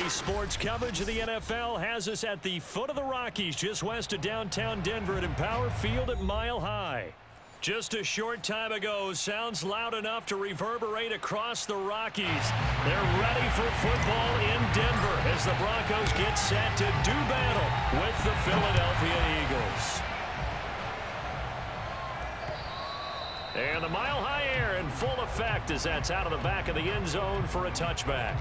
Today's sports coverage of the NFL has us at the foot of the Rockies, just west of downtown Denver at Empower Field at Mile High. Just a short time ago, sounds loud enough to reverberate across the Rockies. They're ready for football in Denver as the Broncos get set to do battle with the Philadelphia Eagles. And the Mile High air in full effect as that's out of the back of the end zone for a touchback.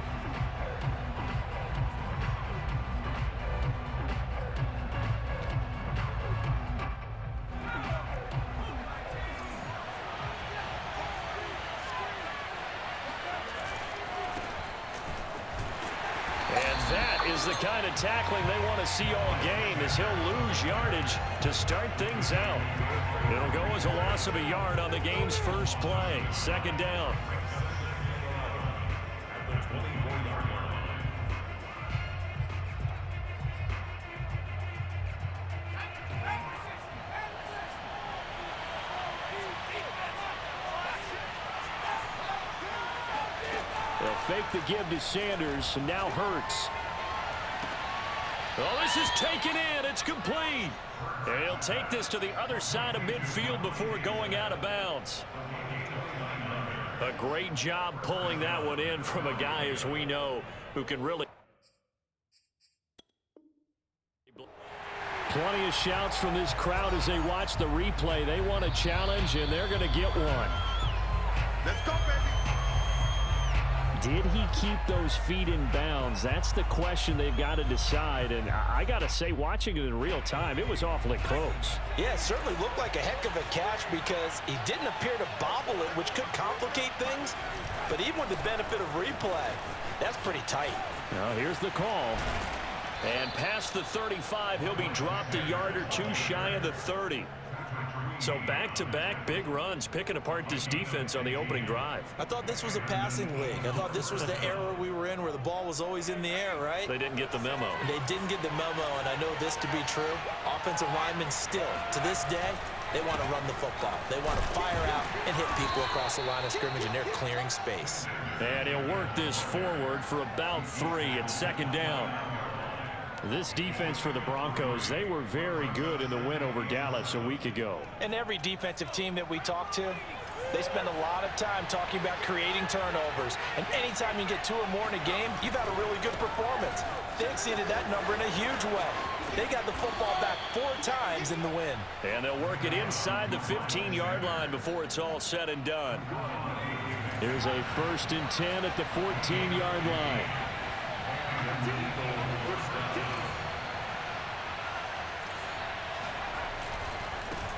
The kind of tackling they want to see all game as he'll lose yardage to start things out. It'll go as a loss of a yard on the game's first play. Second down. They'll fake the give to Sanders, and now Hurts. Oh, this is taken in. It's complete. And he'll take this to the other side of midfield before going out of bounds. A great job pulling that one in from a guy, as we know, who can really... Plenty of shouts from this crowd as they watch the replay. They want a challenge, and they're going to get one. Let's go, baby. Did he keep those feet in bounds? That's the question they've got to decide. And I got to say, watching it in real time, it was awfully close. Yeah, it certainly looked like a heck of a catch because he didn't appear to bobble it, which could complicate things. But even with the benefit of replay, that's pretty tight. Now, here's the call. And past the 35, he'll be dropped a yard or two shy of the 30. So back-to-back big runs, picking apart this defense on the opening drive. I thought this was a passing league. I thought this was the era we were in where the ball was always in the air, right? They didn't get the memo. They didn't get the memo, and I know this to be true. Offensive linemen still, to this day, they want to run the football. They want to fire out and hit people across the line of scrimmage, and they're clearing space. And he'll work this forward for about 3 at second down. This defense for the Broncos, they were very good in the win over Dallas a week ago. And every defensive team that we talk to, they spend a lot of time talking about creating turnovers. And anytime you get 2 or more in a game, you've had a really good performance. They exceeded that number in a huge way. They got the football back 4 times in the win. And they'll work it inside the 15-yard line before it's all said and done. Here's a 1st and 10 at the 14-yard line.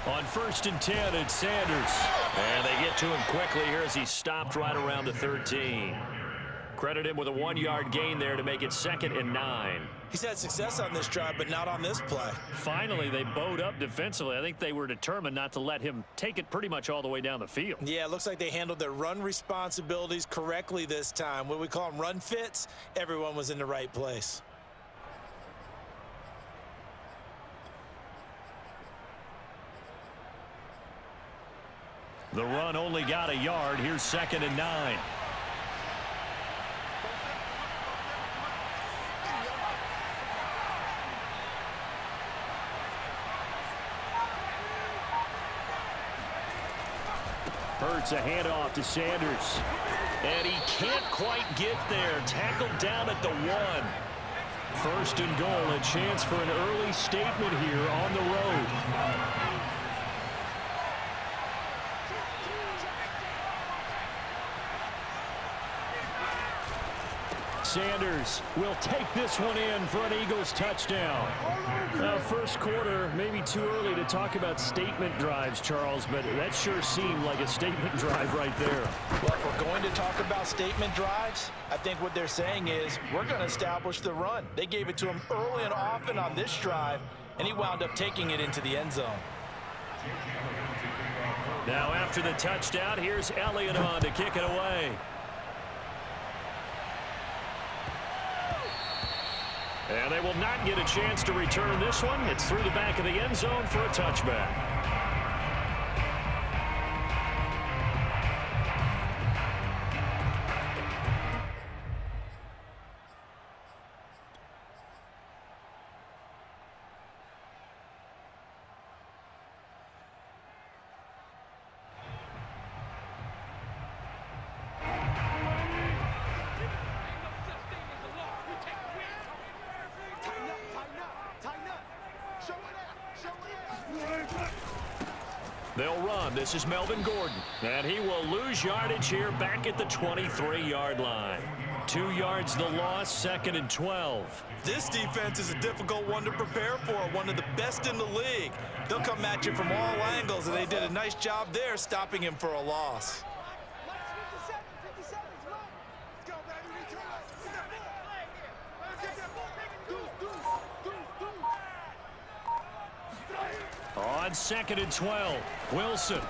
On 1st and 10, it's Sanders. And they get to him quickly here as he stopped right around the 13. Credit him with a 1-yard gain there to make it 2nd and 9. He's had success on this drive, but not on this play. Finally, they bowed up defensively. I think they were determined not to let him take it pretty much all the way down the field. Yeah, it looks like they handled their run responsibilities correctly this time. What we call them run fits, everyone was in the right place. The run only got a yard. Here's 2nd and 9. Hurts a handoff to Sanders. And he can't quite get there. Tackled down at the 1. 1st and goal. A chance for an early statement here on the road. Sanders will take this one in for an Eagles touchdown. First quarter, maybe too early to talk about statement drives, Charles, but that sure seemed like a statement drive right there. Well, if we're going to talk about statement drives, I think what they're saying is we're going to establish the run. They gave it to him early and often on this drive, and he wound up taking it into the end zone. Now after the touchdown, here's Elliott on to kick it away. And they will not get a chance to return this one. It's through the back of the end zone for a touchback. They'll run. This is Melvin Gordon. And he will lose yardage here back at the 23-yard line. 2 yards the loss, 2nd and 12. This defense is a difficult one to prepare for, one of the best in the league. They'll come at you from all angles, and they did a nice job there stopping him for a loss. On 2nd and 12, Wilson.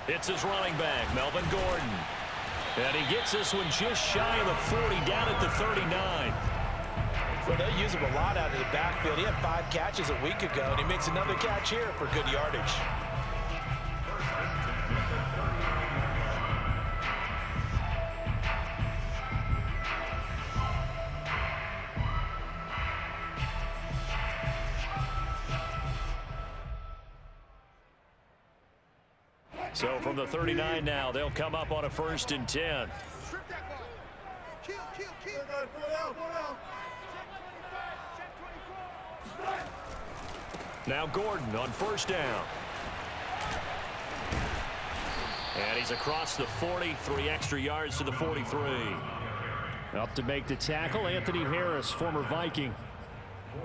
It's his running back, Melvin Gordon. And he gets this one just shy of the 40, down at the 39. Well, they'll use him a lot out of the backfield. He had 5 catches a week ago, and he makes another catch here for good yardage. So from the 39 now, they'll come up on a 1st and 10. Now Gordon on 1st down. And he's across the 40, 3 extra yards to the 43. Up to make the tackle, Anthony Harris, former Viking.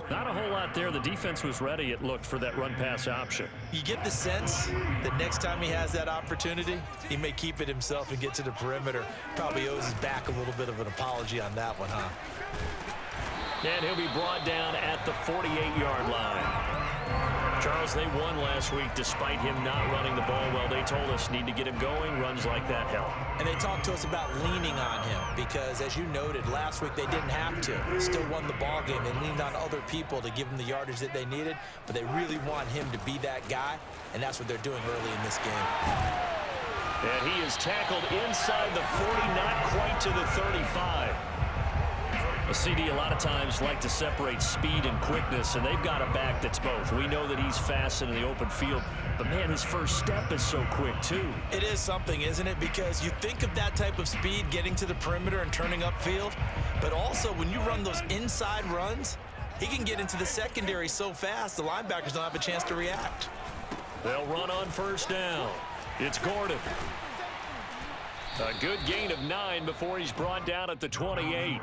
Not a whole lot there. The defense was ready, it looked, for that run-pass option. You get the sense that next time he has that opportunity, he may keep it himself and get to the perimeter. Probably owes his back a little bit of an apology on that one, huh? And he'll be brought down at the 48-yard line. Charles, they won last week despite him not running the ball well. They told us need to get him going. Runs like that help. And they talked to us about leaning on him because, as you noted, last week they didn't have to. Still won the ball game. They leaned on other people to give them the yardage that they needed, but they really want him to be that guy, and that's what they're doing early in this game. And he is tackled inside the 40, not quite to the 35. A CD a lot of times like to separate speed and quickness, and they've got a back that's both. We know that he's fast in the open field, but man, his first step is so quick too. It is something, isn't it? Because you think of that type of speed getting to the perimeter and turning upfield, but also when you run those inside runs, he can get into the secondary so fast the linebackers don't have a chance to react. They'll run on 1st down. It's Gordon. A good gain of 9 before he's brought down at the 28.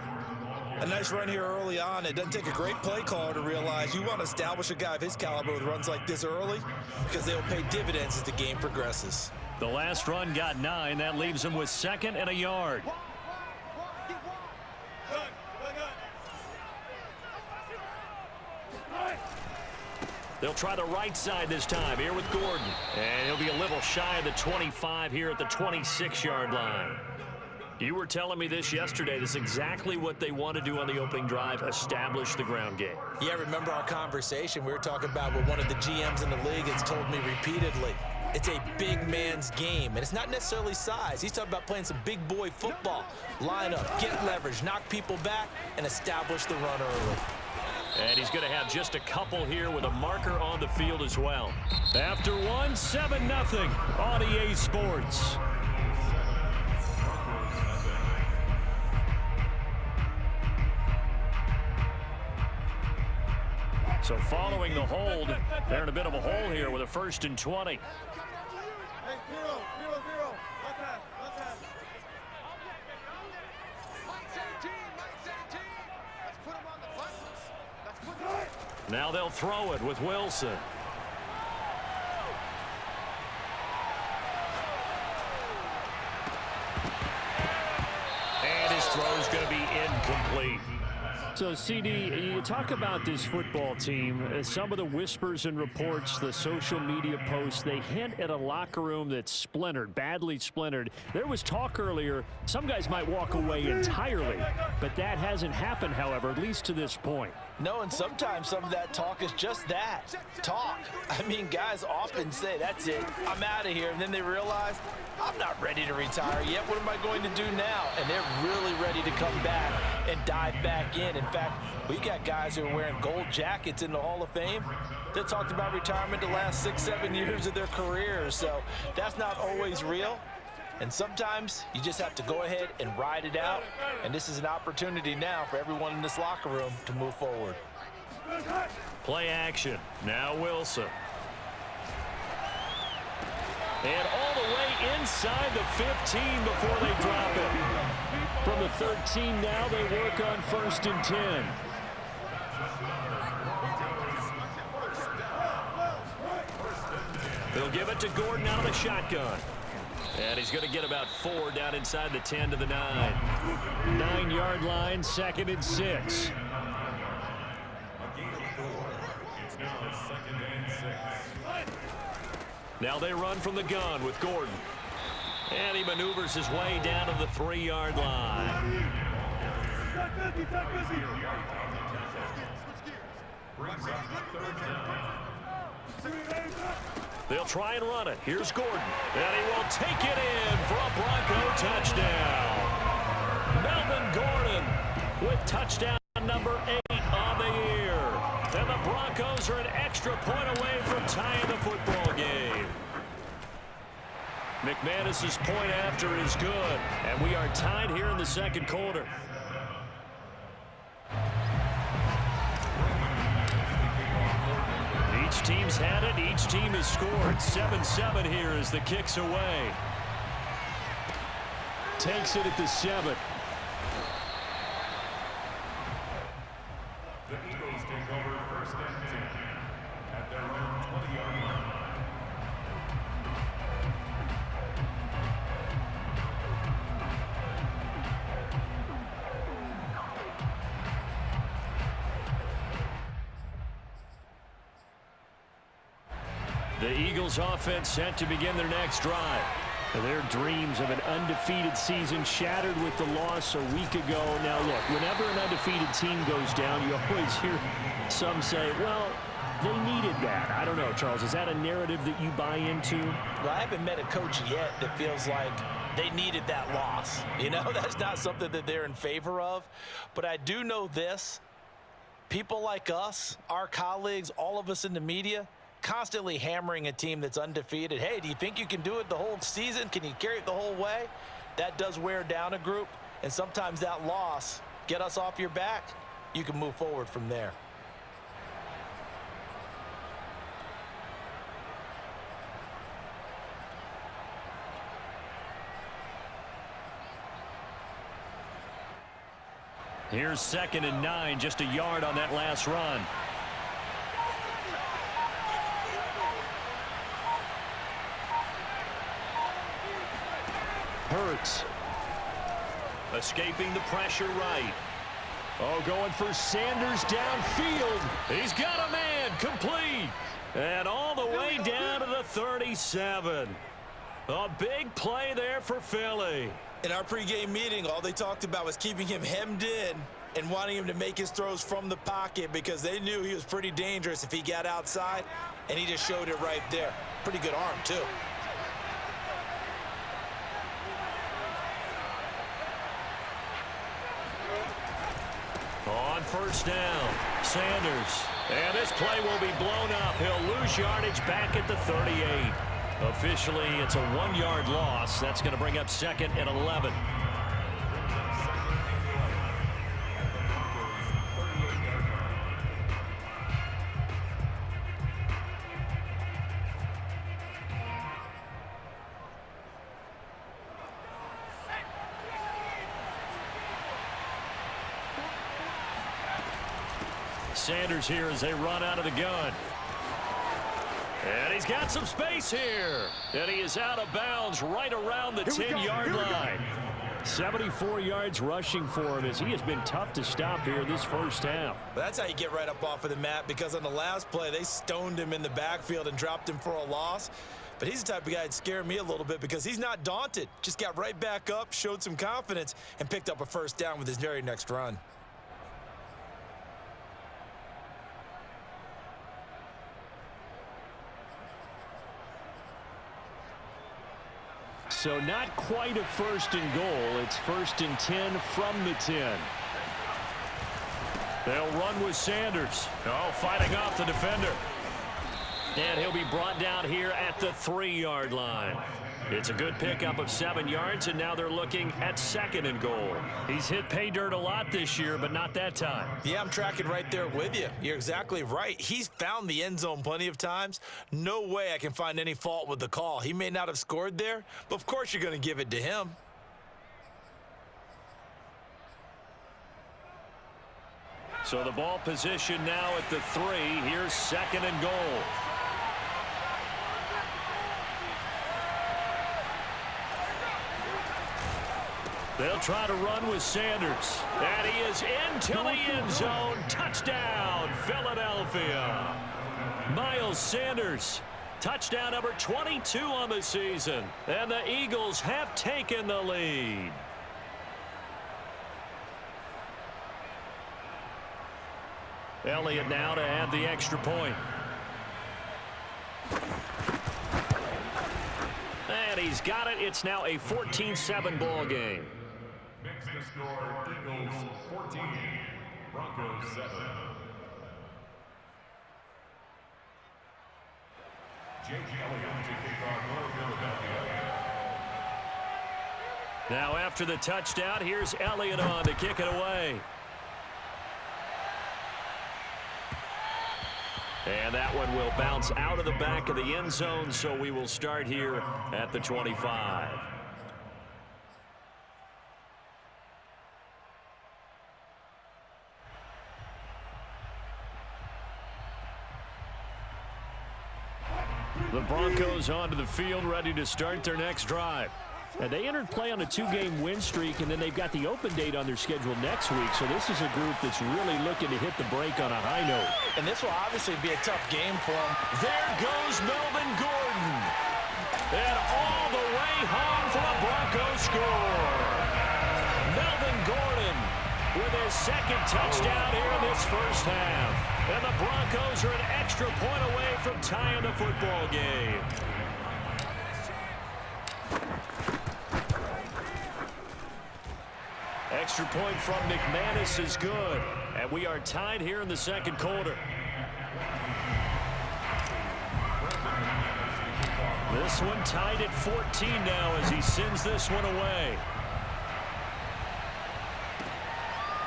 A nice run here early on. It doesn't take a great play caller to realize you want to establish a guy of his caliber with runs like this early because they'll pay dividends as the game progresses. The last run got 9. That leaves him with 2nd and a yard. They'll try the right side this time here with Gordon. And he'll be a little shy of the 25 here at the 26-yard line. You were telling me this yesterday. This is exactly what they want to do on the opening drive, establish the ground game. Yeah, remember our conversation? We were talking about what one of the GMs in the league has told me repeatedly. It's a big man's game, and it's not necessarily size. He's talking about playing some big boy football. Line up, get leverage, knock people back, and establish the run early. And he's going to have just a couple here with a marker on the field as well. After one, 7-0 on EA Sports. So following the hold, they're in a bit of a hole here with a 1st and 20. Now they'll throw it with Wilson. And his throw's going to be incomplete. So, CD, you talk about this football team, some of the whispers and reports, the social media posts, they hint at a locker room that's splintered, badly splintered. There was talk earlier, some guys might walk away entirely, but that hasn't happened, however, at least to this point. No, and sometimes some of that talk is just that, talk. I mean, guys often say, that's it, I'm out of here, and then they realize, I'm not ready to retire yet. What am I going to do now? And they're really ready to come back and dive back in. In fact, we got guys who are wearing gold jackets in the Hall of Fame that talked about retirement the last 6-7 years of their careers. So that's not always real. And sometimes you just have to go ahead and ride it out. And this is an opportunity now for everyone in this locker room to move forward. Play action. Now Wilson. And all the way inside the 15 before they drop it. From the 13 now, they work on 1st and 10. They'll give it to Gordon out of the shotgun. And he's going to get about 4 down inside the 10 to the 9. 9-yard line, 2nd and 6. Now they run from the gun with Gordon. And he maneuvers his way down to the 3-yard line. They'll try and run it. Here's Gordon. And he will take it in for a Bronco touchdown. Melvin Gordon with touchdown number 8 on the year. And the Broncos are an extra point away from tying the football game. McManus's point after is good. And we are tied here in the 2nd quarter. Each team's had it. Each team has scored. 7-7 here as the kick's away. Takes it at the 7. The Eagles take over 1st and 10 at their own 20-yard line. The Eagles offense set to begin their next drive. Their dreams of an undefeated season shattered with the loss a week ago. Now look, whenever an undefeated team goes down, you always hear some say, well, they needed that. I don't know, Charles. Is that a narrative that you buy into? Well, I haven't met a coach yet that feels like they needed that loss. You know, that's not something that they're in favor of. But I do know this. People like us, our colleagues, all of us in the media, constantly hammering a team that's undefeated. Hey, do you think you can do it the whole season? Can you carry it the whole way? That does wear down a group, and sometimes that loss, get us off your back, you can move forward from there. Here's 2nd and 9, just a yard on that last run. Hurts. Escaping the pressure right. Oh, going for Sanders downfield. He's got a man, complete. And all the way down to the 37. A big play there for Philly. In our pregame meeting, all they talked about was keeping him hemmed in and wanting him to make his throws from the pocket because they knew he was pretty dangerous if he got outside, and he just showed it right there. Pretty good arm, too. On 1st down, Sanders. And this play will be blown up. He'll lose yardage back at the 38. Officially, it's a 1-yard loss. That's going to bring up 2nd and 11. Sanders here as they run out of the gun. And he's got some space here. And he is out of bounds right around the 10-yard line. 74 yards rushing for him as he has been tough to stop here this first half. But that's how you get right up off of the mat, because on the last play, they stoned him in the backfield and dropped him for a loss. But he's the type of guy that scared me a little bit because he's not daunted. Just got right back up, showed some confidence, and picked up a first down with his very next run. So not quite a 1st and goal. It's 1st and 10 from the 10. They'll run with Sanders. Oh, fighting off the defender. And he'll be brought down here at the 3-yard line. It's a good pickup of 7 yards, and now they're looking at 2nd and goal. He's hit pay dirt a lot this year, but not that time. Yeah, I'm tracking right there with you. You're exactly right. He's found the end zone plenty of times. No way I can find any fault with the call. He may not have scored there, but of course you're going to give it to him. So the ball position now at the 3. Here's 2nd and goal. They'll try to run with Sanders. And he is into the end zone. Touchdown, Philadelphia. Miles Sanders, touchdown number 22 on the season. And the Eagles have taken the lead. Elliott now to add the extra point. And he's got it. It's now a 14-7 ball game. Makes the score Eagles 14, Broncos 7. Jake Elliott to kick off for Philadelphia. Now after the touchdown, here's Elliott on to kick it away. And that one will bounce out of the back of the end zone, so we will start here at the 25. The Broncos onto the field, ready to start their next drive. And they entered play on a 2-game win streak, and then they've got the open date on their schedule next week. So this is a group that's really looking to hit the break on a high note. And this will obviously be a tough game for them. There goes Melvin Gordon. And all the way home for a Broncos score. Melvin Gordon with his 2nd touchdown here in this first half. And the Broncos are an extra point away from tying the football game. Extra point from McManus is good. And we are tied here in the 2nd quarter. This one tied at 14 now as he sends this one away.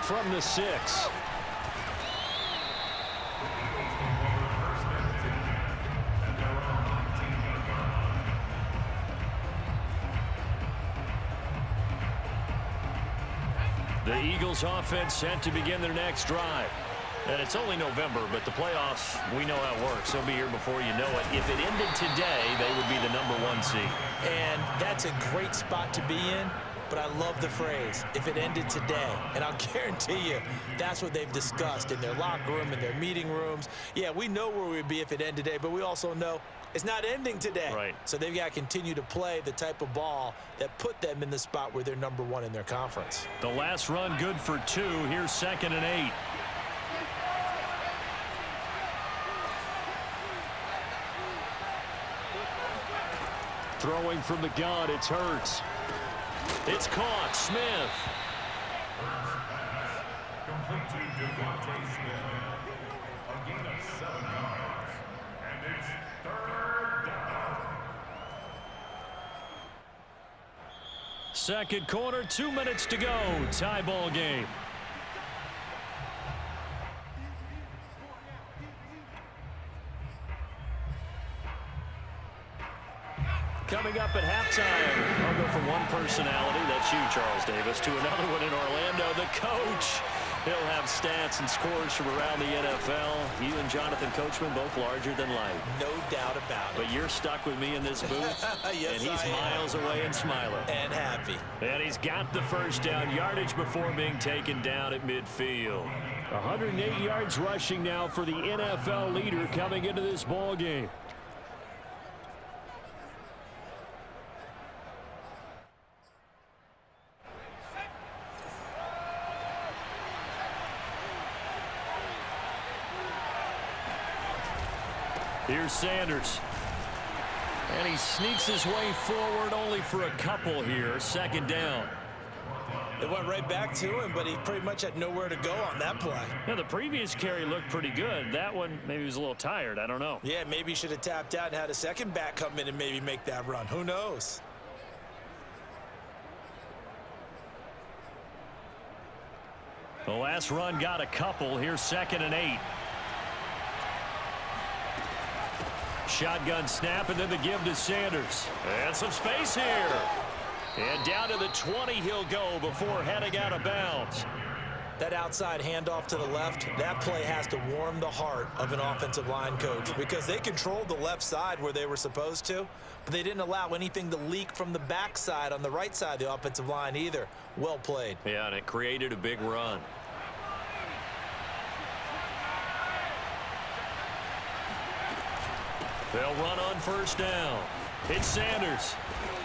From the 6. The Eagles offense set to begin their next drive. And it's only November, but the playoffs, we know how it works. They'll be here before you know it. If it ended today, they would be the #1 seed. And that's a great spot to be in, but I love the phrase, if it ended today. And I'll guarantee you, that's what they've discussed in their locker room, in their meeting rooms. Yeah, we know where we'd be if it ended today, but we also know it's not ending today. Right. So they've got to continue to play the type of ball that put them in the spot where they're #1 in their conference. The last run good for 2. Here's 2nd and 8. Throwing from the gun, it's Hurts. It's caught. Smith. Complete to Devontae Smith. A gain of 7 yards. And it's 3rd down. 2nd quarter, 2 minutes to go. Tie ball game. Coming up at halftime, I'll go from one personality, that's you, Charles Davis, to another one in Orlando, the coach. He'll have stats and scores from around the NFL. You and Jonathan Coachman, both larger than life. No doubt about it. But you're stuck with me in this booth, Yes, and he's I am. miles away and smiling. And happy. And he's got the first down yardage before being taken down at midfield. 108 yards rushing now for the NFL leader coming into this ball game. Here's Sanders. And he sneaks his way forward only for a couple here. 2nd down. It went right back to him, but he pretty much had nowhere to go on that play. Now, the previous carry looked pretty good. That one, maybe he was a little tired. I don't know. Yeah, maybe he should have tapped out and had a second back come in and maybe make that run. Who knows? The last run got a couple. Here's 2nd and 8. Shotgun snap, and then the give to Sanders. And some space here. And down to the 20 he'll go before heading out of bounds. That outside handoff to the left, that play has to warm the heart of an offensive line coach because they controlled the left side where they were supposed to, but they didn't allow anything to leak from the backside on the right side of the offensive line either. Well played. Yeah, and it created a big run. They'll run on 1st down. It's Sanders.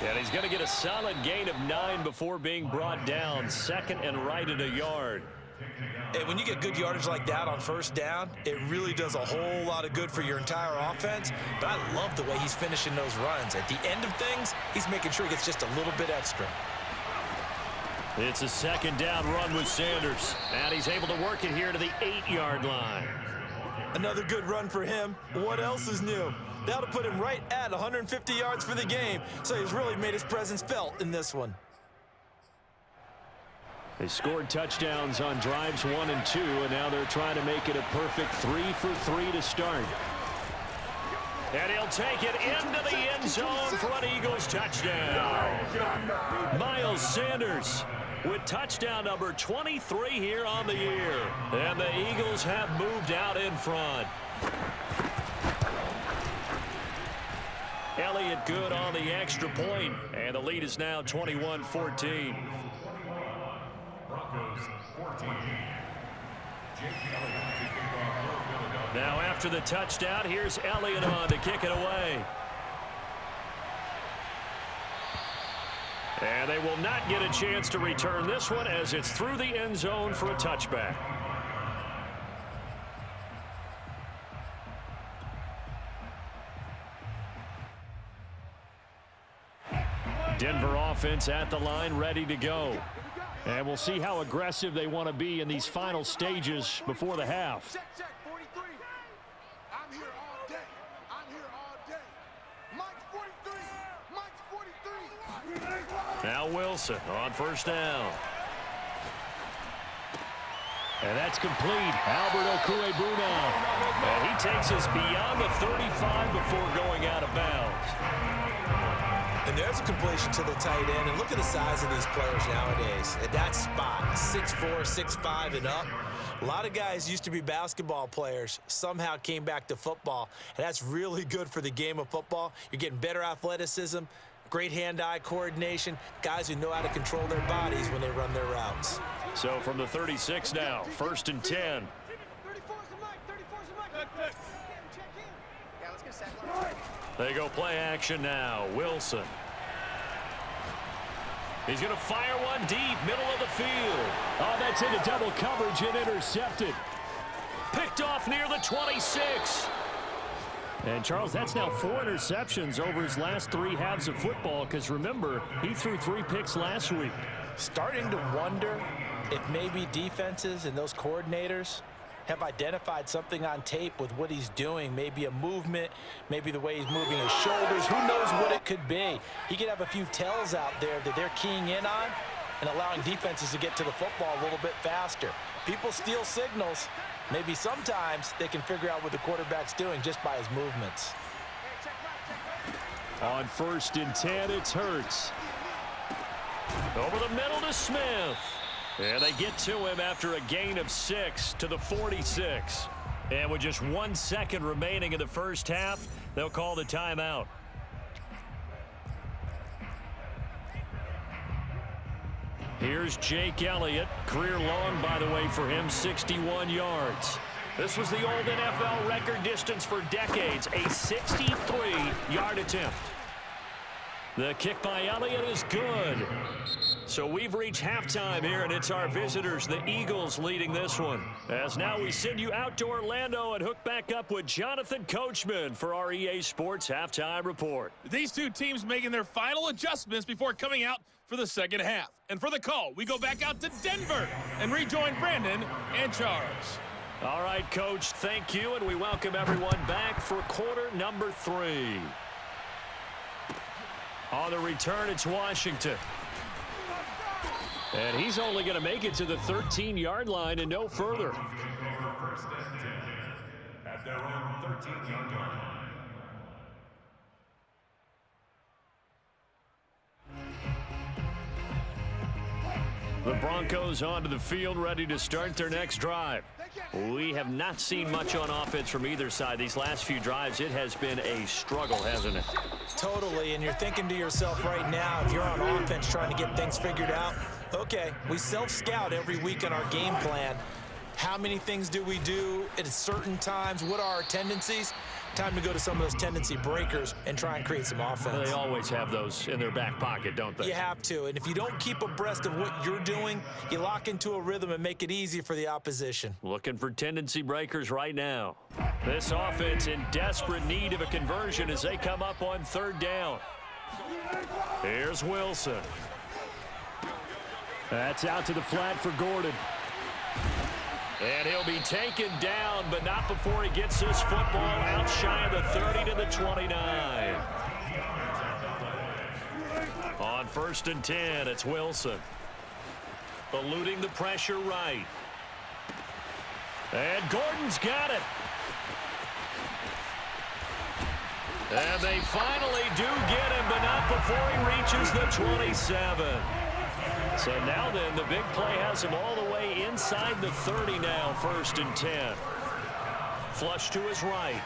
And he's going to get a solid gain of 9 before being brought down. 2nd and right at a yard. And when you get good yardage like that on 1st down, it really does a whole lot of good for your entire offense. But I love the way he's finishing those runs. At the end of things, he's making sure he gets just a little bit extra. It's a 2nd down run with Sanders. And he's able to work it here to the 8-yard line. Another good run for him. What else is new? That'll put him right at 150 yards for the game. So he's really made his presence felt in this one. They scored touchdowns on drives 1 and 2, and now they're trying to make it a perfect 3 for 3 to start. And he'll take it into the end zone for an Eagles touchdown. Miles Sanders with touchdown number 23 here on the year. And the Eagles have moved out in front. Elliott good on the extra point, and the lead is now 21-14. Now after the touchdown, here's Elliott on to kick it away. And they will not get a chance to return this one as it's through the end zone for a touchback. Denver offense at the line, ready to go. And we'll see how aggressive they want to be in these final stages before the half. Check, 43. I'm here all day. I'm here all day. Mike's 43. Mike's 43. Now Wilson on 1st down. And that's complete. Albert Okwuegbunam. And he takes us beyond the 35 before going out of bounds. And there's a completion to the tight end. And look at the size of these players nowadays. At that spot, 6'4", 6'5", and up. A lot of guys used to be basketball players, somehow came back to football. And that's really good for the game of football. You're getting better athleticism, great hand-eye coordination, guys who know how to control their bodies when they run their routes. So from the 36 now, 1st and 10. 34's the mic. 34's the mic. Check in. Yeah, let's get set. They go play action now. Wilson. He's going to fire one deep, middle of the field. Oh, that's into double coverage and intercepted. Picked off near the 26. And, Charles, that's now 4 interceptions over his last 3 halves of football because, remember, he threw 3 picks last week. Starting to wonder if maybe defenses and those coordinators have identified something on tape with what he's doing. Maybe a movement, maybe the way he's moving his shoulders. Who knows what it could be? He could have a few tells out there that they're keying in on and allowing defenses to get to the football a little bit faster. People steal signals. Maybe sometimes they can figure out what the quarterback's doing just by his movements. On 1st and 10, it's Hurts. Over the middle to Smith. And they get to him after a gain of 6 to the 46. And with just 1 second remaining in the first half, they'll call the timeout. Here's Jake Elliott. Career long, by the way, for him, 61 yards. This was the old NFL record distance for decades, a 63-yard attempt. The kick by Elliott is good. So we've reached halftime here, and it's our visitors, the Eagles, leading this one. As now we send you out to Orlando and hook back up with Jonathan Coachman for our EA Sports Halftime Report. These two teams making their final adjustments before coming out for the second half. And for the call, we go back out to Denver and rejoin Brandon and Charles. All right, Coach, thank you, and we welcome everyone back for quarter number 3. On the return, it's Washington. And he's only going to make it to the 13-yard line and no further. First and 10 at their own 13-yard line. The Broncos onto the field, ready to start their next drive. We have not seen much on offense from either side. These last few drives, it has been a struggle, hasn't it? Totally, and you're thinking to yourself right now, if you're on offense trying to get things figured out, okay, we self-scout every week on our game plan. How many things do we do at certain times? What are our tendencies? Time to go to some of those tendency breakers and try and create some offense. They always have those in their back pocket, don't they? You have to, and if you don't keep abreast of what you're doing, you lock into a rhythm and make it easy for the opposition. Looking for tendency breakers right now. This offense in desperate need of a conversion as they come up on third down. Here's Wilson. That's out to the flat for Gordon. And he'll be taken down, but not before he gets this football out shy of the 30 to the 29. On 1st and 10, it's Wilson. Eluding the pressure right. And Gordon's got it. And they finally do get him, but not before he reaches the 27. So now then, the big play has him all the way inside the 30 now, 1st and 10. Flush to his right.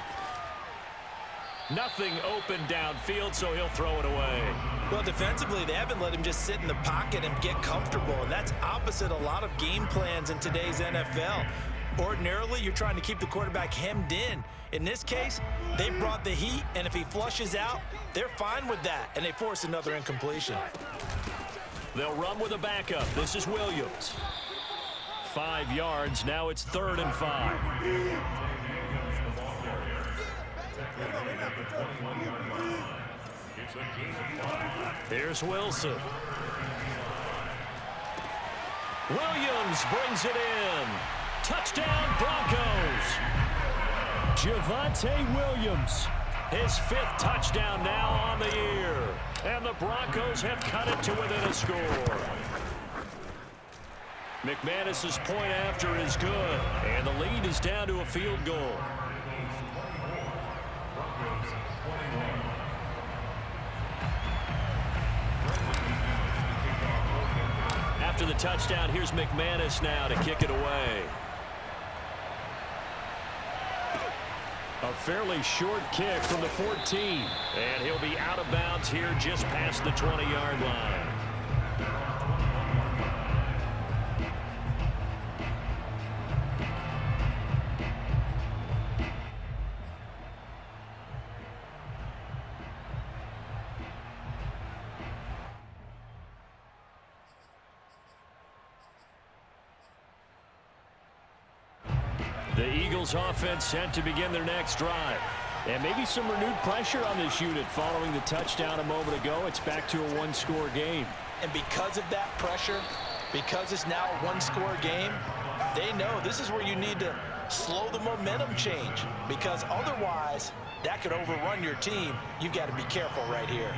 Nothing open downfield, so he'll throw it away. Well, defensively, they haven't let him just sit in the pocket and get comfortable, and that's opposite a lot of game plans in today's NFL. Ordinarily, you're trying to keep the quarterback hemmed in. In this case, they brought the heat, and if he flushes out, they're fine with that, and they force another incompletion. They'll run with a backup. This is Williams. 5 yards. Now it's 3rd and 5. Here's Wilson. Williams brings it in. Touchdown, Broncos. Javonte Williams. His 5th touchdown now on the year. And the Broncos have cut it to within a score. McManus's point after is good. And the lead is down to a field goal. After the touchdown, here's McManus now to kick it away. A fairly short kick from the 14. And he'll be out of bounds here just past the 20-yard line. The Eagles offense set to begin their next drive. And maybe some renewed pressure on this unit following the touchdown a moment ago. It's back to a one-score game. And because of that pressure, because it's now a one-score game, they know this is where you need to slow the momentum change. Because otherwise, that could overrun your team. You've got to be careful right here.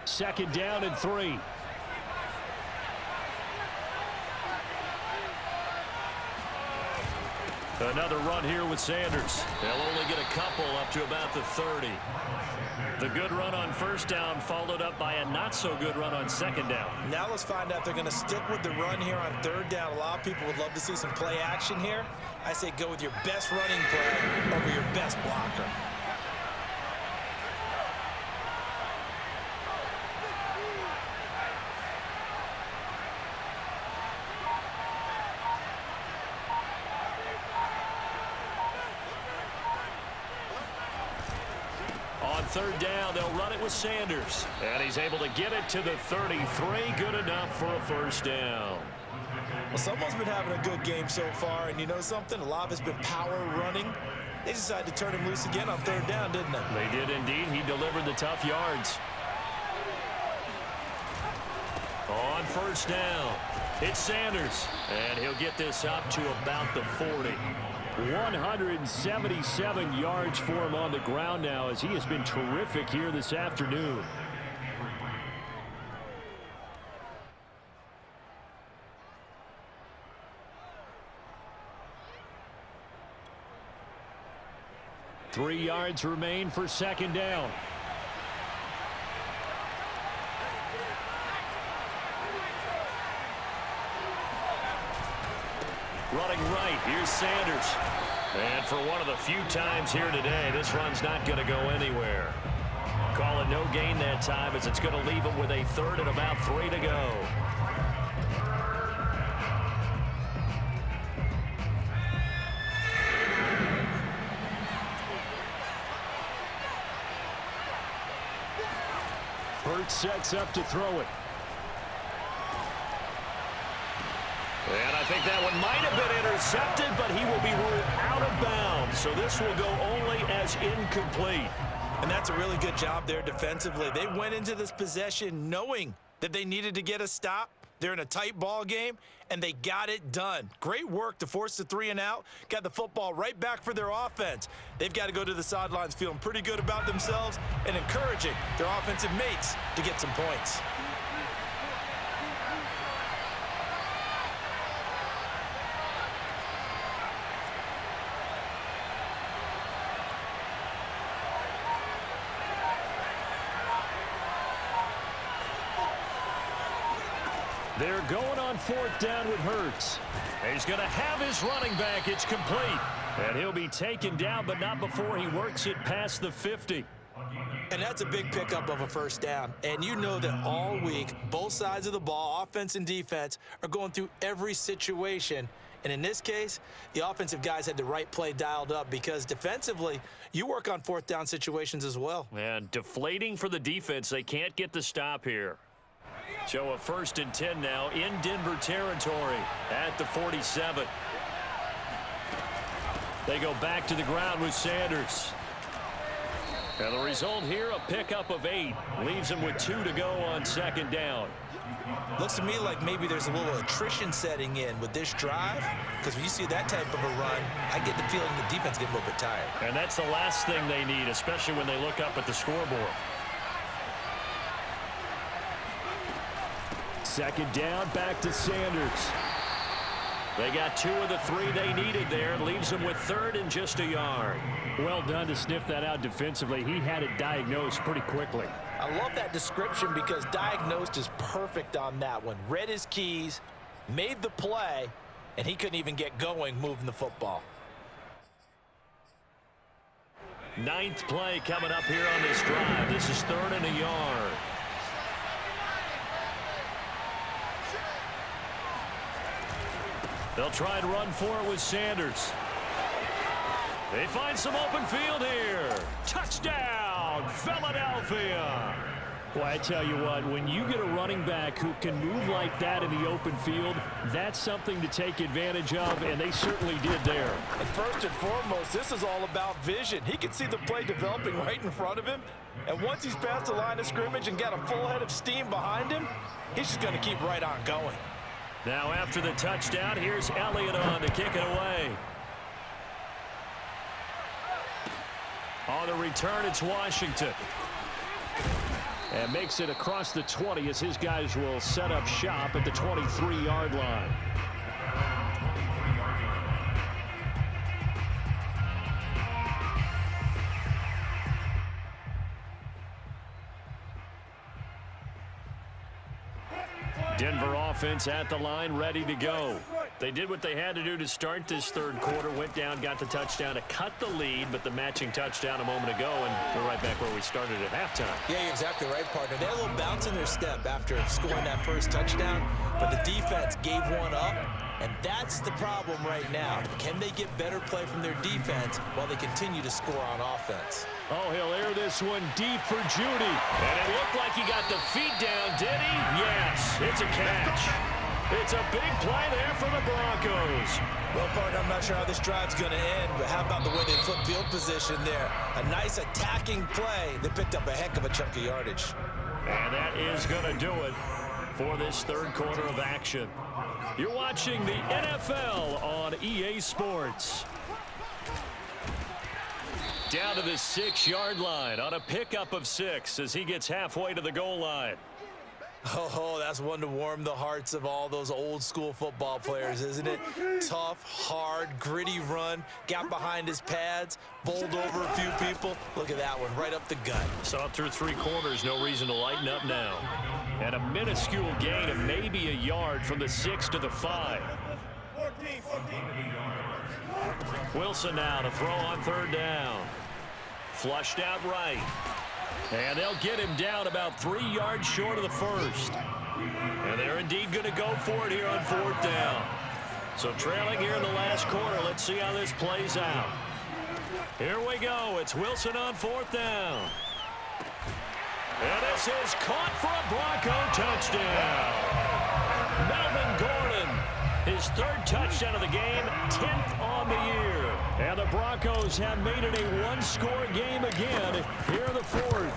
Second down and 3. Another run here with Sanders. They'll only get a couple up to about the 30. The good run on first down followed up by a not-so-good run on second down. Now let's find out if they're going to stick with the run here on third down. A lot of people would love to see some play action here. I say go with your best running play over your best blocker. Third down, they'll run it with Sanders. And he's able to get it to the 33. Good enough for a first down. Well, someone's been having a good game so far, and you know something? A lot of it's been power running. They decided to turn him loose again on third down, didn't they? They did indeed. He delivered the tough yards. On first down, It's Sanders, and he'll get this up to about the 40. 177 yards for him on the ground now, as he has been terrific here this afternoon. Three yards remain for second down. Running right, here's Sanders. And for one of the few times here today, this run's not going to go anywhere. Call it no gain that time, as it's going to leave him with a third and about 3 to go. Hurts sets up to throw it. And I think that one might have been intercepted, but he will be ruled out of bounds. So this will go only as incomplete. And that's a really good job there defensively. They went into this possession knowing that they needed to get a stop. They're in a tight ball game, and they got it done. Great work to force the 3 and out. Got the football right back for their offense. They've got to go to the sidelines feeling pretty good about themselves and encouraging their offensive mates to get some points. They're going on 4th down with Hurts. He's going to have his running back. It's complete. And he'll be taken down, but not before he works it past the 50. And that's a big pickup of a first down. And you know that all week, both sides of the ball, offense and defense, are going through every situation. And in this case, the offensive guys had the right play dialed up, because defensively, you work on 4th down situations as well. And deflating for the defense. They can't get the stop here. So a 1st and 10 now in Denver territory at the 47. They go back to the ground with Sanders. And the result here, a pickup of 8. Leaves him with 2 to go on 2nd down. Looks to me like maybe there's a little attrition setting in with this drive, because when you see that type of a run, I get the feeling the defense getting a little bit tired. And that's the last thing they need, especially when they look up at the scoreboard. 2nd down, back to Sanders. They got 2 of the 3 they needed there. Leaves them with 3rd and just a yard. Well done to sniff that out defensively. He had it diagnosed pretty quickly. I love that description, because diagnosed is perfect on that one. Read his keys, made the play, and he couldn't even get going moving the football. 9th play coming up here on this drive. This is 3rd and a yard. They'll try and run for it with Sanders. They find some open field here. Touchdown, Philadelphia. Well, I tell you what, when you get a running back who can move like that in the open field, that's something to take advantage of, and they certainly did there. And first and foremost, this is all about vision. He can see the play developing right in front of him, and once he's past the line of scrimmage and got a full head of steam behind him, he's just going to keep right on going. Now after the touchdown, here's Elliott on to kick it away. On the return, it's Washington. And makes it across the 20 as his guys will set up shop at the 23-yard line. Denver offense at the line, ready to go. They did what they had to do to start this 3rd quarter. Went down, got the touchdown to cut the lead, but the matching touchdown a moment ago, and we're right back where we started at halftime. Yeah, you're exactly right, partner. They had a little bounce in their step after scoring that first touchdown, but the defense gave one up, and that's the problem right now. Can they get better play from their defense while they continue to score on offense? Oh, he'll air this one deep for Judy. And it looked like he got the feet down, did he? Yes, it's a catch. It's a big play there for the Broncos. Well, partner, I'm not sure how this drive's going to end, but how about the way they flip field position there? A nice attacking play. They picked up a heck of a chunk of yardage. And that is going to do it for this 3rd quarter of action. You're watching the NFL on EA Sports. Down to the 6-yard line on a pickup of 6 as he gets halfway to the goal line. Oh, that's one to warm the hearts of all those old school football players, isn't it? Tough, hard, gritty run, got behind his pads, bowled over a few people. Look at that one, right up the gut. Saw through 3 quarters, no reason to lighten up now. And a minuscule gain of maybe a yard from the 6 to the 5. Wilson now to throw on 3rd down. Flushed out right. And they'll get him down about 3 yards short of the 1st. And they're indeed going to go for it here on 4th down. So trailing here in the last quarter. Let's see how this plays out. Here we go. It's Wilson on 4th down. And this is caught for a Bronco touchdown. Melvin Gordon, his 3rd touchdown of the game, 10th on the year. And the Broncos have made it a 1-score game again here in the 4th.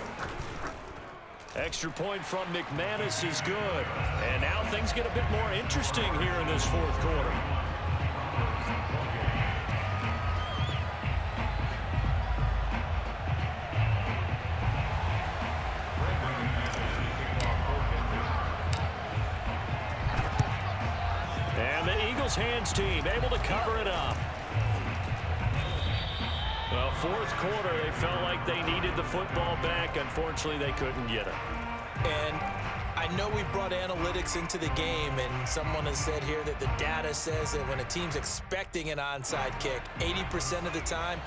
Extra point from McManus is good. And now things get a bit more interesting here in this 4th quarter. And the Eagles hands team able to cover it up. Well, 4th quarter, they felt like they needed the football back. Unfortunately, they couldn't get it. And I know we brought analytics into the game, and someone has said here that the data says that when a team's expecting an onside kick, 80% of the time,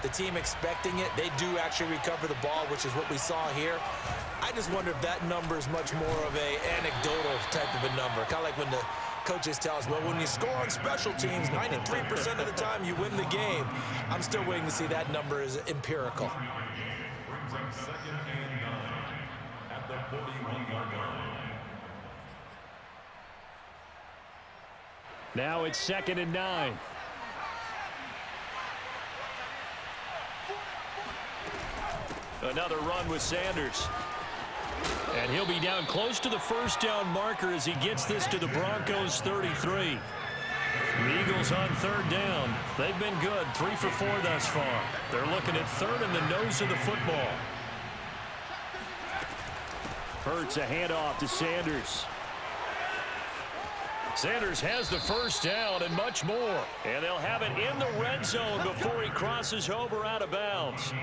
the team expecting it, they do actually recover the ball, which is what we saw here. I just wonder if that number is much more of a anecdotal type of a number, kind of like when the coaches tell us, well, when you score on special teams, 93% of the time you win the game. I'm still waiting to see that number is empirical. Brings up 2nd and 9 at the 41-yard line. Now it's 2nd and 9. Another run with Sanders. And he'll be down close to the 1st down marker as he gets this to the Broncos 33. The Eagles on 3rd down. They've been good, 3 for 4 thus far. They're looking at 3rd in the nose of the football. Hurts a handoff to Sanders. Sanders has the 1st down and much more. And they'll have it in the red zone before he crosses over out of bounds.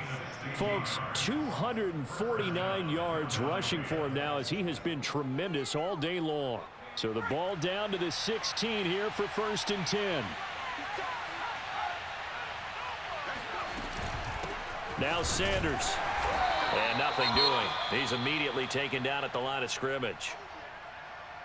Folks, 249 yards rushing for him now as he has been tremendous all day long. So the ball down to the 16 here for 1st and 10. Now Sanders. And nothing doing. He's immediately taken down at the line of scrimmage.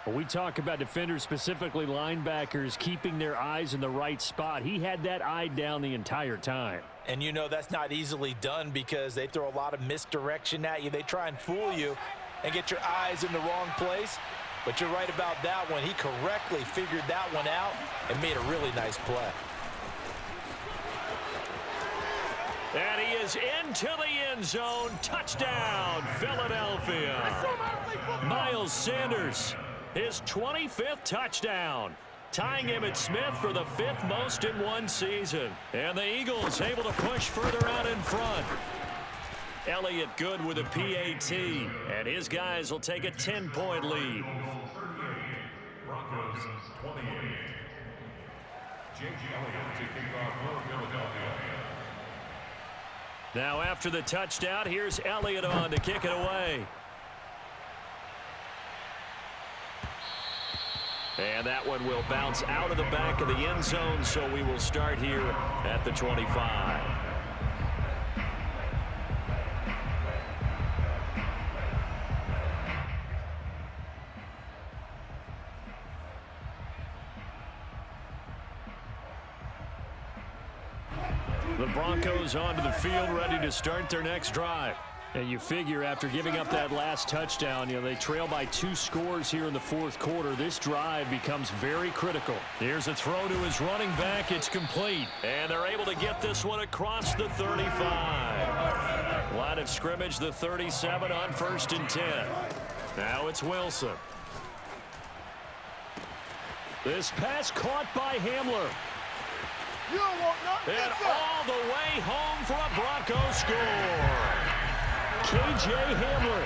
We talk about defenders, specifically linebackers, keeping their eyes in the right spot. He had that eye down the entire time. And you know that's not easily done because they throw a lot of misdirection at you. They try and fool you and get your eyes in the wrong place. But you're right about that one. He correctly figured that one out and made a really nice play. And he is into the end zone. Touchdown, Philadelphia. Miles Sanders, his 25th touchdown, tying Emmitt Smith for the 5th most in one season. And the Eagles able to push further out in front. Elliott good with a PAT, and his guys will take a 10-point lead. 38, Broncos 28. J.J. Elliott to kick off for Philadelphia. Now after the touchdown, here's Elliott on to kick it away. And that one will bounce out of the back of the end zone, so we will start here at the 25. The Broncos onto the field, ready to start their next drive. And you figure after giving up that last touchdown, they trail by 2 scores here in the 4th quarter. This drive becomes very critical. Here's a throw to his running back. It's complete. And they're able to get this one across the 35. Line of scrimmage, the 37 on 1st and 10. Now it's Wilson. This pass caught by Hamler. You don't want nothing. And all the way home for a Broncos score. K.J. Hamler,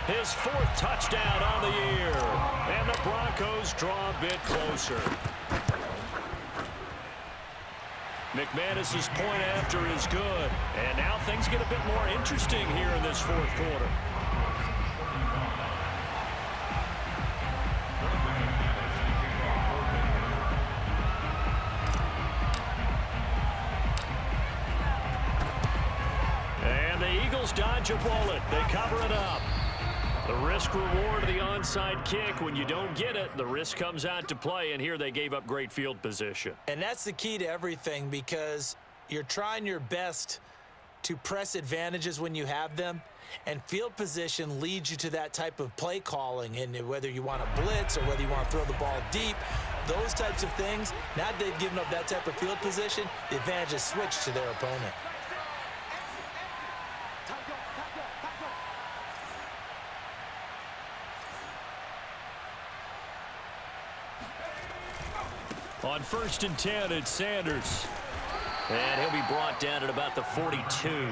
his 4th touchdown on the year. And the Broncos draw a bit closer. McManus's point after is good. And now things get a bit more interesting here in this 4th quarter. And the Eagles dodge a bullet. They cover it up. The risk reward of the onside kick. When you don't get it, the risk comes out to play, and here they gave up great field position. And that's the key to everything, because you're trying your best to press advantages when you have them, and field position leads you to that type of play calling. And whether you want to blitz or whether you want to throw the ball deep, those types of things, now that they've given up that type of field position, the advantage is switched to their opponent. On 1st and 10, it's Sanders. And he'll be brought down at about the 42.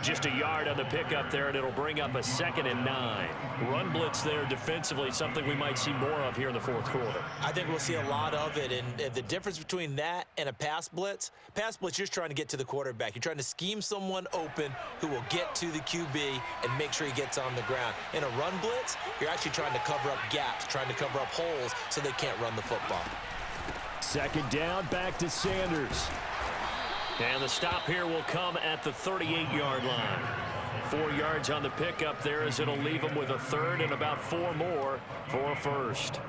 Just a yard on the pickup there, and it'll bring up a 2nd and 9. Run blitz there defensively, something we might see more of here in the 4th quarter. I think we'll see a lot of it, and the difference between that and a pass blitz, you're just trying to get to the quarterback. You're trying to scheme someone open who will get to the QB and make sure he gets on the ground. In a run blitz, you're actually trying to cover up gaps, trying to cover up holes so they can't run the football. 2nd down, back to Sanders. And the stop here will come at the 38-yard line. 4 yards on the pickup there, as it'll leave them with a 3rd and about 4 more for a 1st.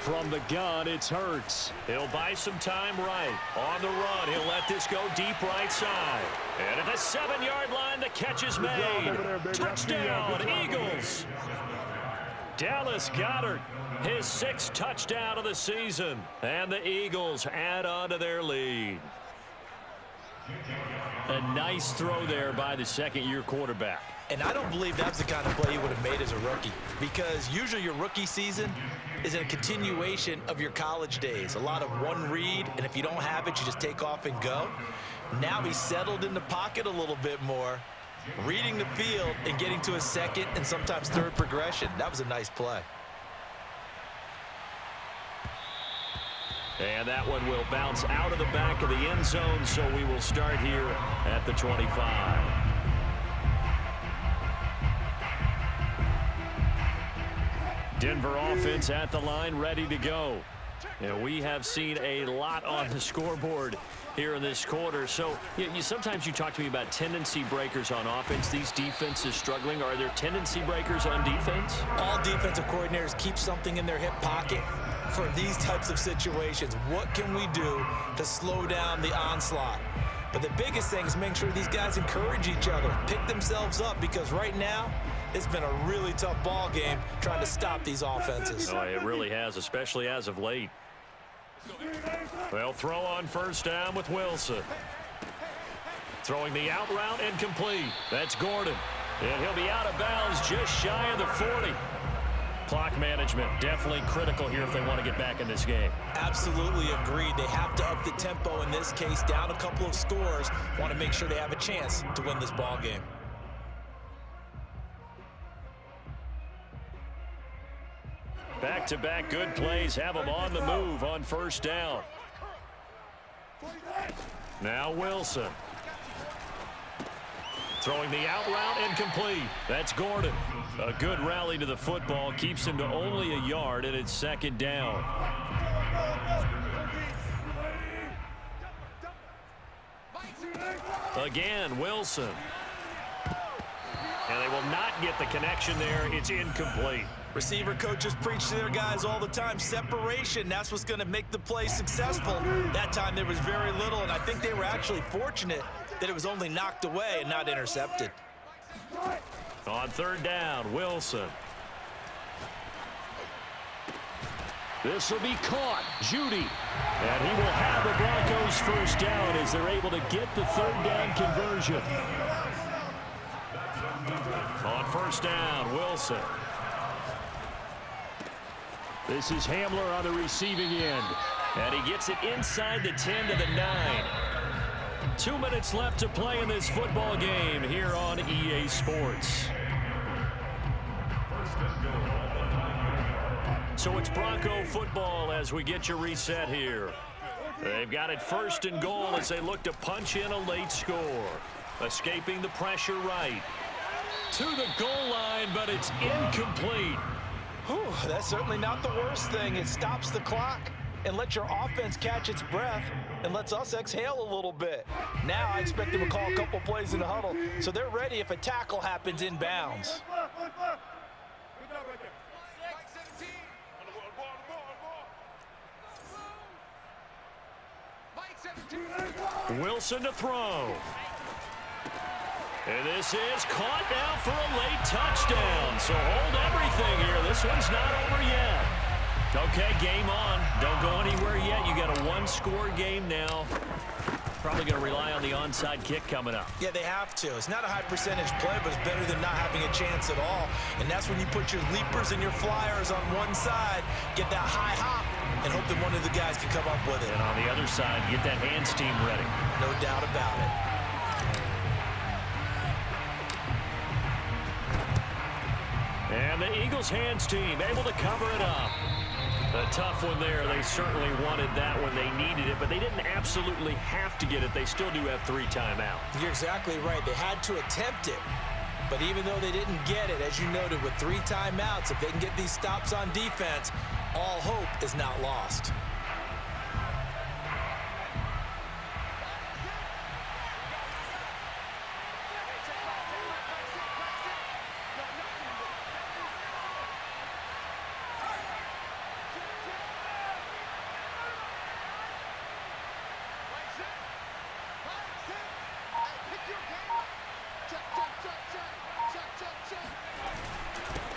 From the gun, it's Hurts. He'll buy some time right. On the run, he'll let this go deep right side. And at the 7-yard line, the catch is made. Touchdown, Eagles. Dallas Goedert, his 6th touchdown of the season. And the Eagles add on to their lead. A nice throw there by the 2nd-year quarterback. And I don't believe that's the kind of play he would have made as a rookie, because usually your rookie season is a continuation of your college days. A lot of one read, and if you don't have it, you just take off and go. Now he's settled in the pocket a little bit more, reading the field and getting to a 2nd and sometimes 3rd progression. That was a nice play. And that one will bounce out of the back of the end zone, so we will start here at the 25. Denver offense at the line, ready to go. And we have seen a lot on the scoreboard here in this quarter. So sometimes you talk to me about tendency breakers on offense. These defenses struggling. Are there tendency breakers on defense? All defensive coordinators keep something in their hip pocket for these types of situations. What can we do to slow down the onslaught? But the biggest thing is making sure these guys encourage each other, pick themselves up, because right now it's been a really tough ball game trying to stop these offenses. Oh, it really has, especially as of late. They'll throw on 1st down with Wilson. Throwing the out route and complete. That's Gordon. And he'll be out of bounds just shy of the 40. Clock management definitely critical here if they want to get back in this game. Absolutely agreed. They have to up the tempo in this case, down a couple of scores. Want to make sure they have a chance to win this ball game. Back-to-back good plays have them on the move on 1st down. Now Wilson. Throwing the out route and complete. That's Gordon. A good rally to the football keeps him to only a yard, and it's 2nd down. Again, Wilson. And they will not get the connection there. It's incomplete. Receiver coaches preach to their guys all the time. Separation, that's what's going to make the play successful. That time there was very little, and I think they were actually fortunate that it was only knocked away and not intercepted. On 3rd down, Wilson. This will be caught. Judy. And he will have the Broncos first down as they're able to get the third down conversion. On first down, Wilson. This is Hamler on the receiving end. And he gets it inside the 10 to the 9. 2 minutes left to play in this football game here on EA Sports. So it's Bronco football as we get your reset here. They've got it first and goal as they look to punch in a late score. Escaping the pressure right. To the goal line, but it's incomplete. Whew, that's certainly not the worst thing. It stops the clock and lets your offense catch its breath and lets us exhale a little bit. Now I expect them to call a couple plays in the huddle, so they're ready if a tackle happens inbounds. Wilson to throw. And this is caught now for a late touchdown. So hold everything here. This one's not over yet. Okay, game on. Don't go anywhere yet. You got a one-score game now. Probably going to rely on the onside kick coming up. Yeah, they have to. It's not a high percentage play, but it's better than not having a chance at all. And that's when you put your leapers and your flyers on one side, get that high hop, and hope that one of the guys can come up with it. And on the other side, get that hands team ready. No doubt about it. And the Eagles hands team able to cover it up. A tough one there. They certainly wanted that when they needed it, but they didn't absolutely have to get it. They still do have 3 timeouts. You're exactly right. They had to attempt it. But even though they didn't get it, as you noted, with 3 timeouts, if they can get these stops on defense, all hope is not lost.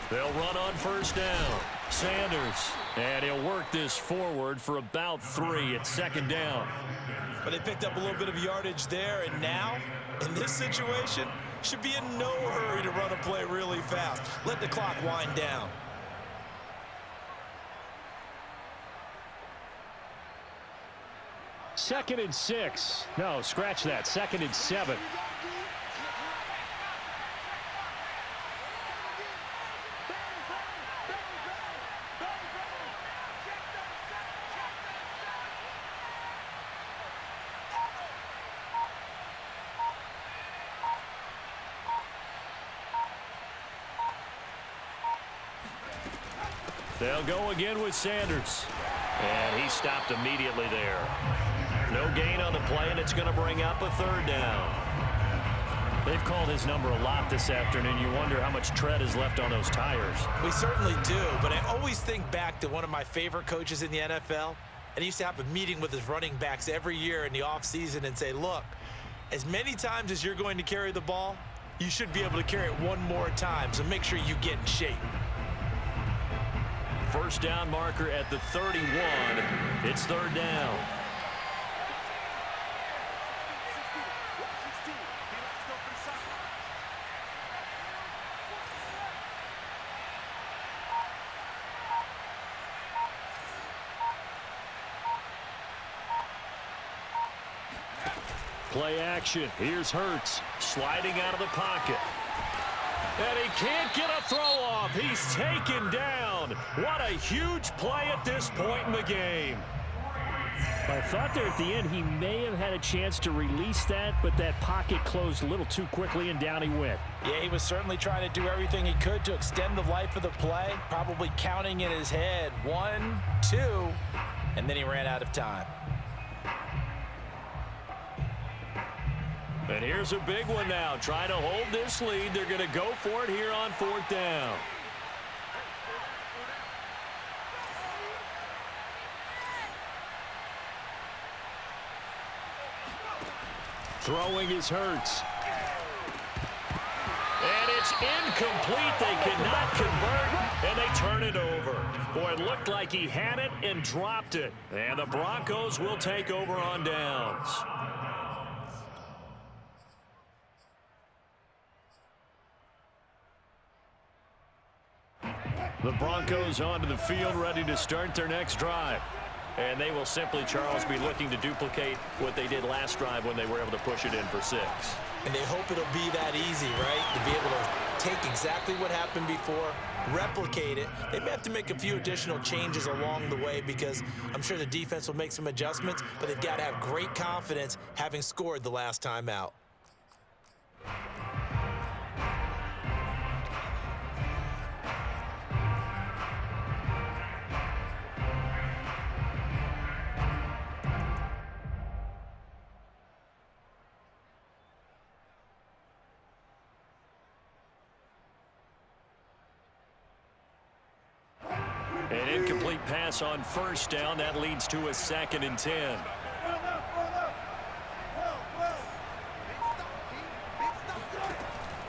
They'll run on first down. Sanders. And he'll work this forward for about 3 at second down. But they picked up a little bit of yardage there, and now, in this situation, should be in no hurry to run a play really fast. Let the clock wind down. Second and 6. No, scratch that. Second and 7. They'll go again with Sanders. And he stopped immediately there. No gain on the play, and it's going to bring up a third down. They've called his number a lot this afternoon. You wonder how much tread is left on those tires. We certainly do, but I always think back to one of my favorite coaches in the NFL. And he used to have a meeting with his running backs every year in the offseason and say, look, as many times as you're going to carry the ball, you should be able to carry it one more time, so make sure you get in shape. First down marker at the 31. It's third down. Play action. Here's Hurts sliding out of the pocket. And he can't get a throw off. He's taken down. What a huge play at this point in the game. I thought there at the end he may have had a chance to release that, but that pocket closed a little too quickly, and down he went. Yeah, he was certainly trying to do everything he could to extend the life of the play, probably counting in his head 1, 2, and then he ran out of time. And here's a big one now. Trying to hold this lead. They're going to go for it here on fourth down. Throwing is Hurts. And It's incomplete. They cannot convert, and they turn it over. Boy, it looked like he had it and dropped it. And the Broncos will take over on downs. The Broncos onto the field, ready to start their next drive. And they will simply, Charles, be looking to duplicate what they did last drive when they were able to push it in for 6. And they hope it'll be that easy, right? To be able to take exactly what happened before, replicate it. They may have to make a few additional changes along the way because I'm sure the defense will make some adjustments, but they've got to have great confidence having scored the last time out. An incomplete pass on first down. That leads to a 2nd and 10.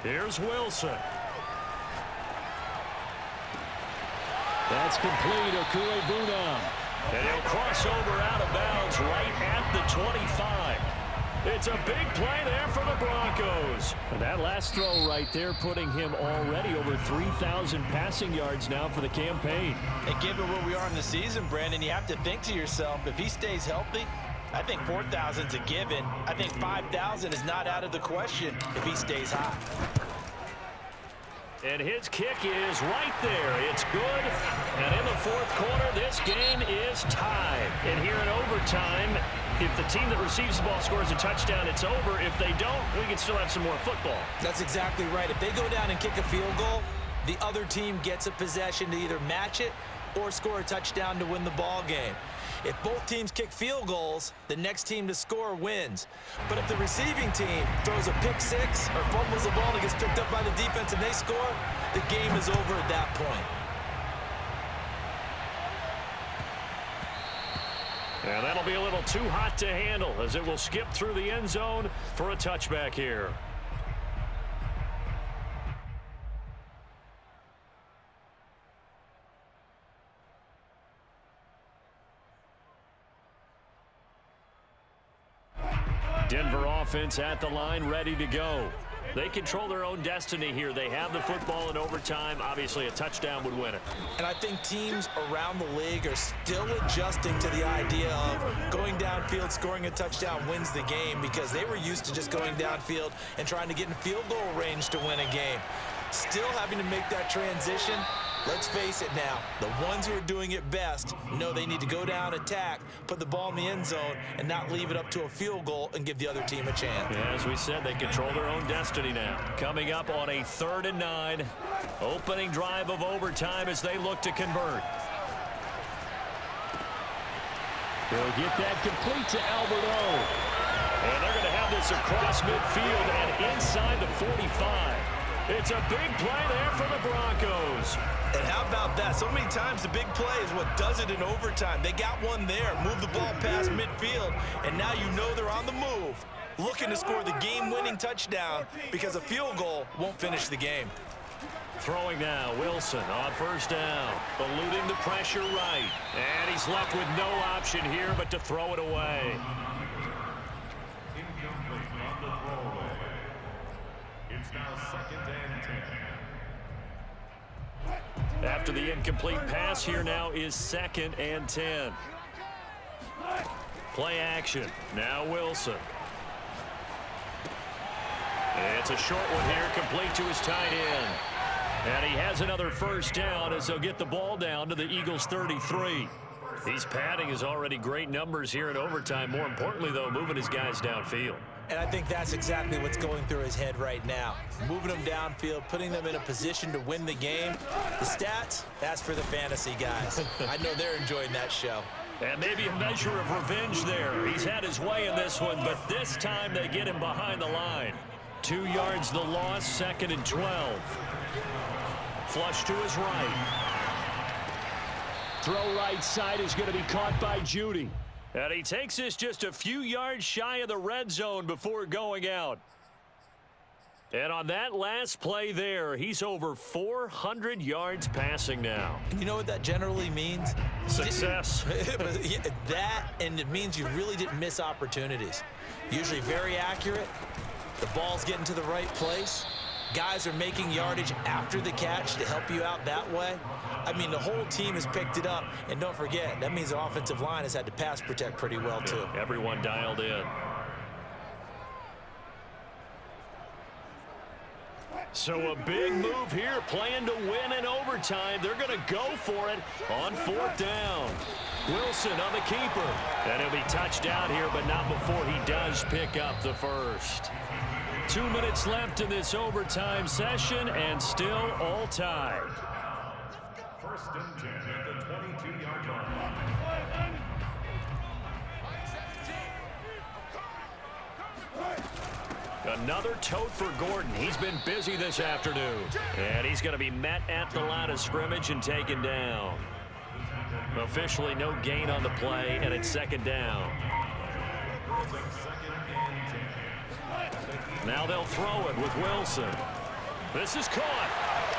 Here's Wilson. That's complete. Okuegbunam. And he'll cross over out of bounds right at the 25. It's a big play there for the Broncos. And that last throw right there putting him already over 3,000 passing yards now for the campaign. And given where we are in the season, Brandon, you have to think to yourself, if he stays healthy, I think 4,000's a given. I think 5,000 is not out of the question if he stays hot. And his kick is right there. It's good. And in the 4th quarter, this game is tied. And here in overtime, if the team that receives the ball scores a touchdown, it's over. If they don't, we can still have some more football. That's exactly right. If they go down and kick a field goal, the other team gets a possession to either match it or score a touchdown to win the ball game. If both teams kick field goals, the next team to score wins. But if the receiving team throws a pick 6 or fumbles the ball and gets picked up by the defense and they score, the game is over at that point. And that'll be a little too hot to handle as it will skip through the end zone for a touchback here. Denver offense at the line, ready to go. They control their own destiny here. They have the football in overtime. Obviously, a touchdown would win it. And I think teams around the league are still adjusting to the idea of going downfield, scoring a touchdown wins the game because they were used to just going downfield and trying to get in field goal range to win a game. Still having to make that transition. Let's face it now, the ones who are doing it best know they need to go down, attack, put the ball in the end zone, and not leave it up to a field goal and give the other team a chance. Yeah, as we said, they control their own destiny now. Coming up on a 3rd and 9, opening drive of overtime as they look to convert. They'll get that complete to Albert O. And they're going to have this across midfield and inside the 45. It's a big play there for the Broncos. And how about that? So many times the big play is what does it in overtime. They got one there, move the ball past midfield, and now you know they're on the move, looking to score the game-winning touchdown because a field goal won't finish the game. Throwing now, Wilson on first down, eluding the pressure right. And he's left with no option here but to throw it away. Incomplete on the throwaway. It's now 2nd and 10. After the incomplete pass, here now is 2nd and 10. Play action. Now Wilson. It's a short one here, complete to his tight end. And he has another first down as they'll get the ball down to the Eagles' 33. He's padding his already great numbers here in overtime. More importantly, though, moving his guys downfield. And I think that's exactly what's going through his head right now. Moving them downfield, putting them in a position to win the game. The stats, that's for the fantasy guys. I know they're enjoying that show. And maybe a measure of revenge there. He's had his way in this one, but this time they get him behind the line. 2 yards the loss, 2nd and 12. Flush to his right. Throw right side is going to be caught by Judy. And he takes this just a few yards shy of the red zone before going out. And on that last play there, he's over 400 yards passing now. You know what that generally means? Success. Yeah, that, and it means you really didn't miss opportunities. Usually very accurate. The ball's getting to the right place. Guys are making yardage after the catch to help you out that way. I mean, the whole team has picked it up. And don't forget, that means the offensive line has had to pass protect pretty well, too. Everyone dialed in. So a big move here, playing to win in overtime. They're going to go for it on 4th down. Wilson on the keeper. And he'll be touched down here, but not before he does pick up the first. 2 minutes left in this overtime session, and still all tied. 1st and 10 at the 22-yard line. Another tote for Gordon. He's been busy this afternoon. And he's going to be met at the line of scrimmage and taken down. Officially no gain on the play, and it's 2nd down. Now they'll throw it with Wilson. This is caught.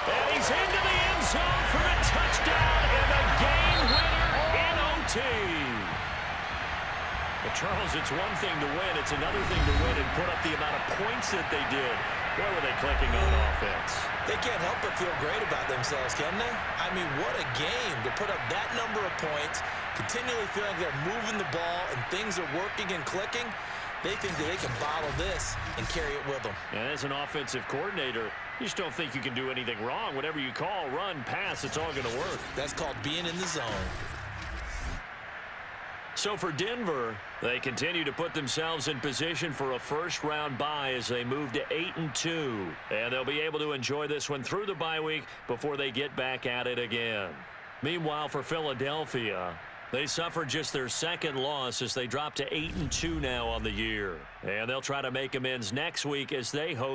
And he's into the end zone for a touchdown and a game winner in OT. But Charles, it's one thing to win. It's another thing to win and put up the amount of points that they did. Where were they clicking on offense? They can't help but feel great about themselves, can they? I mean, what a game to put up that number of points, continually feeling like they're moving the ball and things are working and clicking. They think that they can bottle this and carry it with them. And as an offensive coordinator, you just don't think you can do anything wrong. Whatever you call, run, pass, it's all going to work. That's called being in the zone. So for Denver, they continue to put themselves in position for a first-round bye as they move to 8-2. And they'll be able to enjoy this one through the bye week before they get back at it again. Meanwhile, for Philadelphia, they suffered just their 2nd loss as they drop to 8-2 now on the year. And they'll try to make amends next week as they host